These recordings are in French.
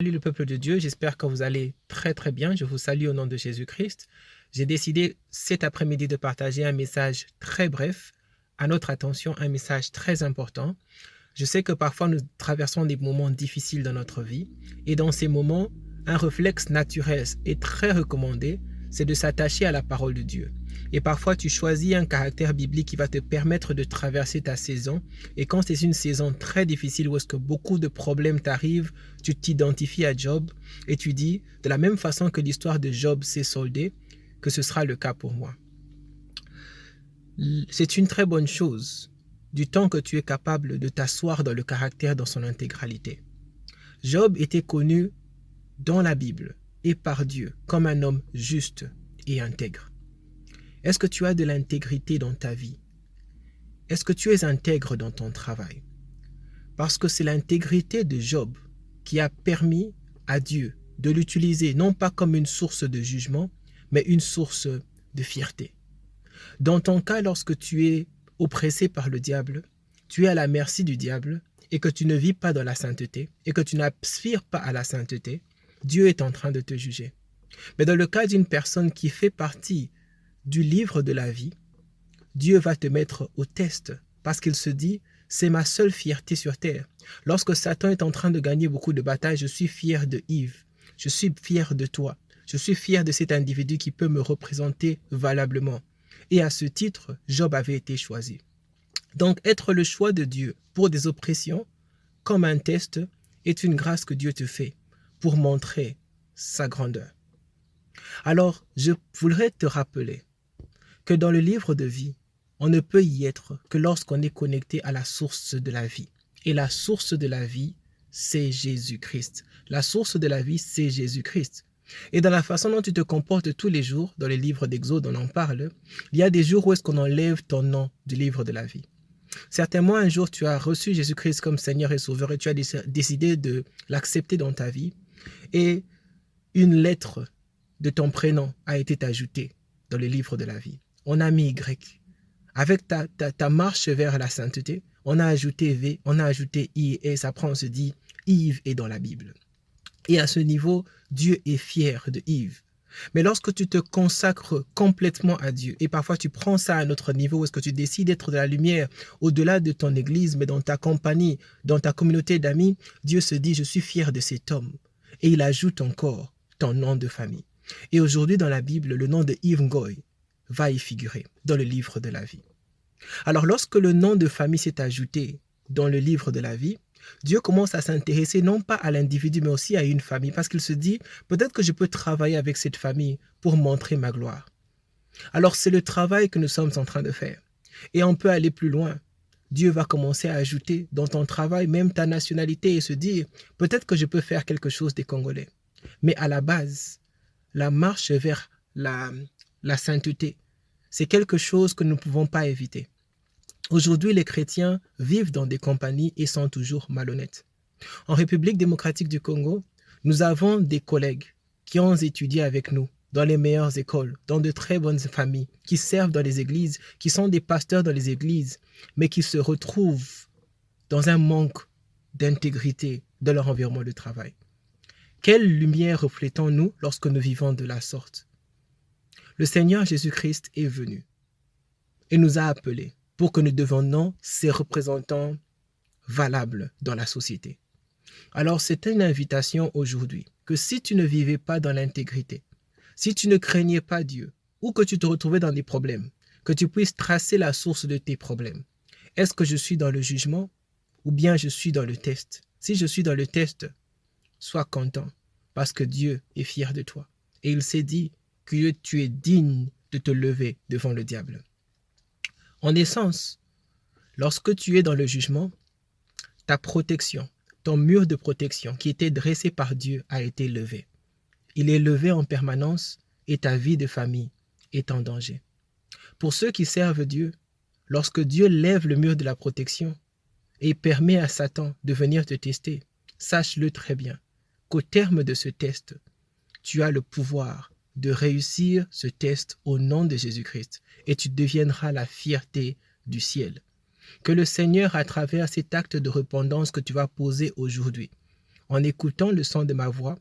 Salut le peuple de Dieu, j'espère que vous allez très très bien. Je vous salue au nom de Jésus-Christ. J'ai décidé cet après-midi de partager un message très bref à notre attention, un message très important. Je sais que parfois nous traversons des moments difficiles dans notre vie et dans ces moments, un réflexe naturel et très recommandé, c'est de s'attacher à la parole de Dieu. Et parfois, tu choisis un caractère biblique qui va te permettre de traverser ta saison. Et quand c'est une saison très difficile où est-ce que beaucoup de problèmes t'arrivent, tu t'identifies à Job et tu dis, de la même façon que l'histoire de Job s'est soldée, que ce sera le cas pour moi. C'est une très bonne chose du temps que tu es capable de t'asseoir dans le caractère dans son intégralité. Job était connu dans la Bible et par Dieu comme un homme juste et intègre. Est-ce que tu as de l'intégrité dans ta vie? Est-ce que tu es intègre dans ton travail? Parce que c'est l'intégrité de Job qui a permis à Dieu de l'utiliser non pas comme une source de jugement, mais une source de fierté. Dans ton cas, lorsque tu es oppressé par le diable, tu es à la merci du diable et que tu ne vis pas dans la sainteté et que tu n'aspires pas à la sainteté, Dieu est en train de te juger. Mais dans le cas d'une personne qui fait partie du livre de la vie, Dieu va te mettre au test parce qu'il se dit, c'est ma seule fierté sur terre. Lorsque Satan est en train de gagner beaucoup de batailles, je suis fier de Yves, je suis fier de toi, je suis fier de cet individu qui peut me représenter valablement. Et à ce titre, Job avait été choisi. Donc, être le choix de Dieu pour des oppressions, comme un test, est une grâce que Dieu te fait pour montrer sa grandeur. Alors, je voudrais te rappeler que dans le livre de vie, on ne peut y être que lorsqu'on est connecté à la source de la vie. Et la source de la vie, c'est Jésus-Christ. La source de la vie, c'est Jésus-Christ. Et dans la façon dont tu te comportes tous les jours, dans les livres d'Exode, on en parle, il y a des jours où est-ce qu'on enlève ton nom du livre de la vie. Certainement, un jour, tu as reçu Jésus-Christ comme Seigneur et Sauveur et tu as décidé de l'accepter dans ta vie. Et une lettre de ton prénom a été ajoutée dans le livre de la vie. On a mis Y. Avec ta marche vers la sainteté, on a ajouté V, on a ajouté I, et ça prend, on se dit, Yves est dans la Bible. Et à ce niveau, Dieu est fier de Yves. Mais lorsque tu te consacres complètement à Dieu, et parfois tu prends ça à un autre niveau, où est-ce que tu décides d'être de la lumière au-delà de ton église, mais dans ta compagnie, dans ta communauté d'amis, Dieu se dit, je suis fier de cet homme. Et il ajoute encore ton nom de famille. Et aujourd'hui, dans la Bible, le nom de Yves Ngoy va y figurer dans le livre de la vie. Alors, lorsque le nom de famille s'est ajouté dans le livre de la vie, Dieu commence à s'intéresser non pas à l'individu, mais aussi à une famille, parce qu'il se dit, peut-être que je peux travailler avec cette famille pour montrer ma gloire. Alors, c'est le travail que nous sommes en train de faire. Et on peut aller plus loin. Dieu va commencer à ajouter dans ton travail même ta nationalité et se dire, peut-être que je peux faire quelque chose des Congolais. Mais à la base, la marche vers la sainteté, c'est quelque chose que nous ne pouvons pas éviter. Aujourd'hui, les chrétiens vivent dans des compagnies et sont toujours malhonnêtes. En République démocratique du Congo, nous avons des collègues qui ont étudié avec nous dans les meilleures écoles, dans de très bonnes familles, qui servent dans les églises, qui sont des pasteurs dans les églises, mais qui se retrouvent dans un manque d'intégrité dans leur environnement de travail. Quelle lumière reflétons-nous lorsque nous vivons de la sorte? Le Seigneur Jésus-Christ est venu et nous a appelés pour que nous devenions ses représentants valables dans la société. Alors c'est une invitation aujourd'hui que si tu ne vivais pas dans l'intégrité, si tu ne craignais pas Dieu ou que tu te retrouvais dans des problèmes, que tu puisses tracer la source de tes problèmes. Est-ce que je suis dans le jugement ou bien je suis dans le test? Si je suis dans le test, sois content parce que Dieu est fier de toi. Et il s'est dit que tu es digne de te lever devant le diable. En essence, lorsque tu es dans le jugement, ta protection, ton mur de protection qui était dressé par Dieu a été levé. Il est levé en permanence et ta vie de famille est en danger. Pour ceux qui servent Dieu, lorsque Dieu lève le mur de la protection et permet à Satan de venir te tester, sache-le très bien qu'au terme de ce test, tu as le pouvoir de réussir ce test au nom de Jésus-Christ et tu deviendras la fierté du ciel. Que le Seigneur, à travers cet acte de repentance que tu vas poser aujourd'hui, en écoutant le son de ma voix,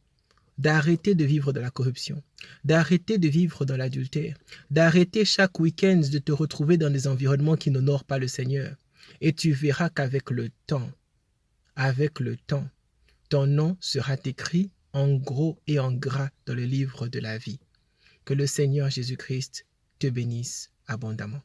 d'arrêter de vivre dans la corruption, d'arrêter de vivre dans l'adultère, d'arrêter chaque week-end de te retrouver dans des environnements qui n'honorent pas le Seigneur. Et tu verras qu'avec le temps, ton nom sera écrit en gros et en gras dans le livre de la vie. Que le Seigneur Jésus-Christ te bénisse abondamment.